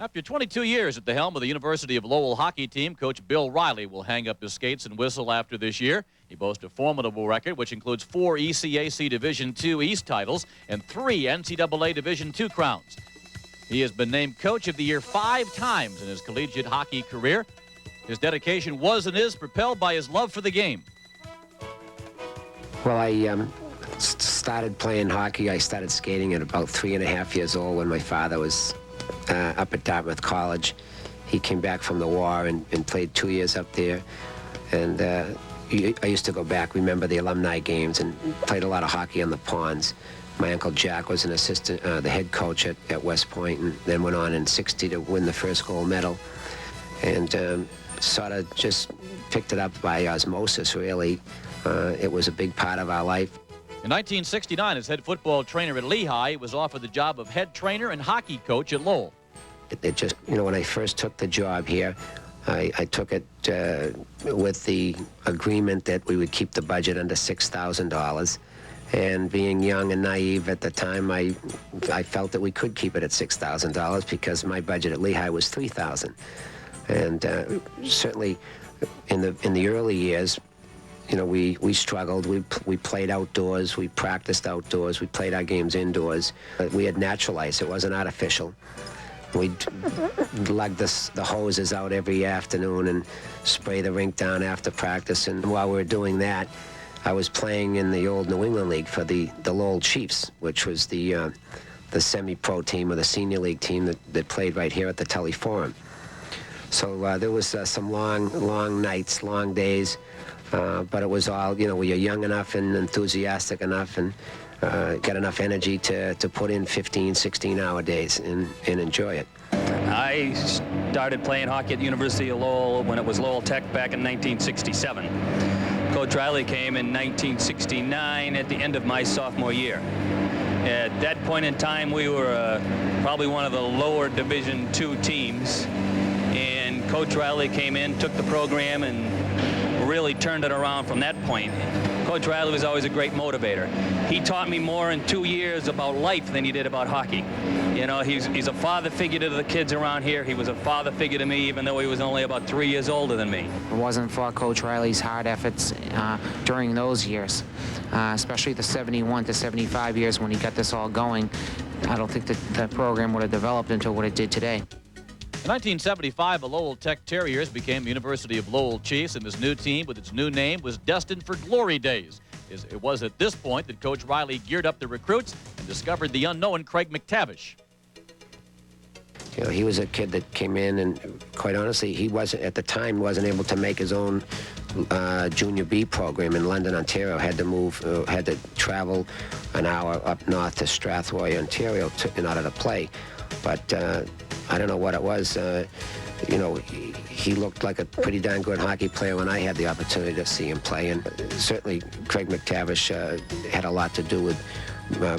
After 22 years at the helm of the University of Lowell hockey team, Coach Bill Riley will hang up his skates and whistle after this year. He boasts a formidable record, which includes 4 ECAC Division II East titles and 3 NCAA Division II crowns. He has been named Coach of the Year 5 times in his collegiate hockey career. His dedication was and is propelled by his love for the game. Well, I started playing hockey. I started skating at about 3.5 years old when my father was up at Dartmouth College. He came back from the war and played 2 years up there. And I used to go back, remember the alumni games, and played a lot of hockey on the ponds. My Uncle Jack was an assistant, the head coach at West Point, and then went on in '60 to win the first gold medal. And sort of just picked it up by osmosis, really. It was a big part of our life. In 1969, as head football trainer at Lehigh, he was offered the job of head trainer and hockey coach at Lowell. It just, you know, when I first took the job here, I took it with the agreement that we would keep the budget under $6,000. And being young and naive at the time, I felt that we could keep it at $6,000 because my budget at Lehigh was $3,000. And certainly in the early years, you know, we struggled. We played outdoors. We practiced outdoors. We played our games indoors. We had natural ice. It wasn't artificial. We'd lug the hoses out every afternoon and spray the rink down after practice. And while we were doing that, I was playing in the old New England League for the Lowell Chiefs, which was the semi-pro team or the senior league team that played right here at the Tully Forum. So there was some long nights, long days. But it was all, you know, we were young enough and enthusiastic enough and got enough energy to put in 15, 16-hour days and enjoy it. I started playing hockey at the University of Lowell when it was Lowell Tech back in 1967. Coach Riley came in 1969 at the end of my sophomore year. At that point in time, we were probably one of the lower Division II teams. And Coach Riley came in, took the program, and really turned it around from that point. Coach Riley was always a great motivator. He taught me more in 2 years about life than he did about hockey. You know, he's a father figure to the kids around here. He was a father figure to me, even though he was only about 3 years older than me. It wasn't for Coach Riley's hard efforts during those years, especially the 71 to 75 years when he got this all going. I don't think that the program would have developed into what it did today. In 1975, the Lowell Tech Terriers became the University of Lowell Chiefs, and this new team with its new name was destined for glory days. It was at this point that Coach Riley geared up the recruits and discovered the unknown Craig McTavish. You know, he was a kid that came in, and quite honestly, he wasn't, at the time, wasn't able to make his own Junior B program in London, Ontario. Had to travel an hour up north to Strathroy, Ontario in order to play. But I don't know what it was. You know, he looked like a pretty darn good hockey player when I had the opportunity to see him play. And certainly Craig McTavish had a lot to do with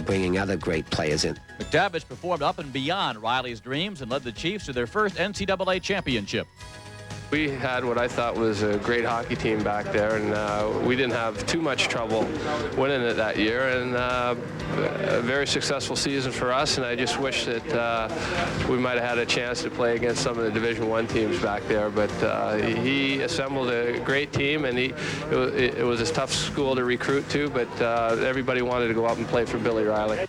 bringing other great players in. McTavish performed up and beyond Riley's dreams and led the Chiefs to their first NCAA championship. We had what I thought was a great hockey team back there, and we didn't have too much trouble winning it that year, and a very successful season for us. And I just wish that we might have had a chance to play against some of the Division I teams back there. But he assembled a great team, and it was a tough school to recruit to, but everybody wanted to go up and play for Billy Riley.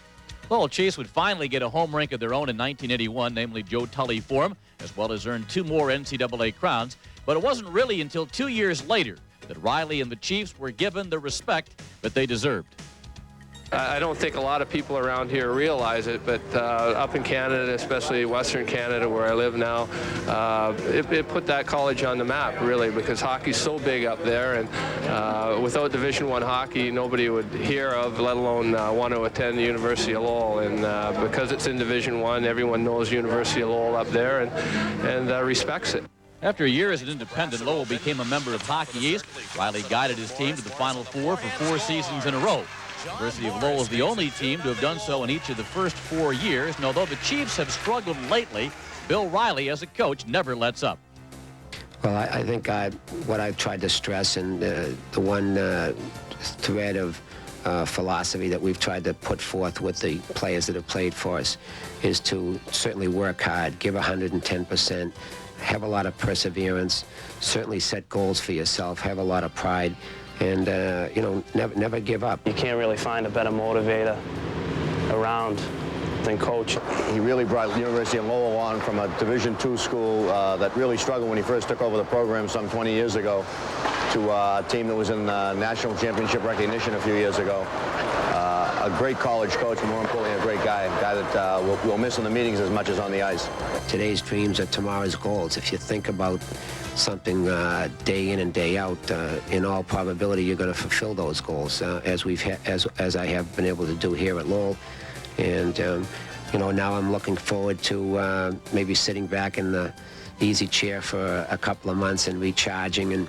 Lowell Chiefs would finally get a home rink of their own in 1981, namely Joe Tully Forum, as well as earn 2 more NCAA crowns. But it wasn't really until 2 years later that Riley and the Chiefs were given the respect that they deserved. I don't think a lot of people around here realize it, but up in Canada, especially Western Canada where I live now, it put that college on the map, really, because hockey's so big up there, and without Division I hockey, nobody would hear of, let alone want to attend the University of Lowell. And because it's in Division I, everyone knows University of Lowell up there and respects it. After a year as an independent, Lowell became a member of Hockey East. Riley guided his team to the Final Four for 4 seasons in a row. The University of Lowell is the only team to have done so in each of the first 4 years. And although the Chiefs have struggled lately, Bill Riley, as a coach, never lets up. Well, I think what I've tried to stress, and the one thread of philosophy that we've tried to put forth with the players that have played for us is to certainly work hard, give 110%, have a lot of perseverance, certainly set goals for yourself, have a lot of pride, and you know, never give up. You can't really find a better motivator around than Coach. He really brought the University of Lowell on from a Division II school that really struggled when he first took over the program some 20 years ago to a team that was in national championship recognition a few years ago. A great college coach, and more importantly, a great guy, a guy that we'll miss in the meetings as much as on the ice. Today's dreams are tomorrow's goals. If you think about something day in and day out, in all probability, you're going to fulfill those goals, as I have been able to do here at Lowell. And you know, now I'm looking forward to maybe sitting back in the easy chair for a couple of months and recharging, and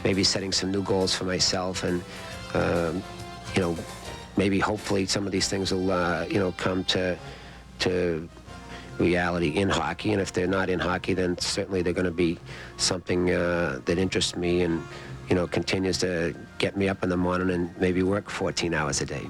maybe setting some new goals for myself, and you know, maybe hopefully some of these things will you know, come to reality in hockey. And if they're not in hockey, then certainly they're going to be something that interests me and, you know, continues to get me up in the morning and maybe work 14 hours a day.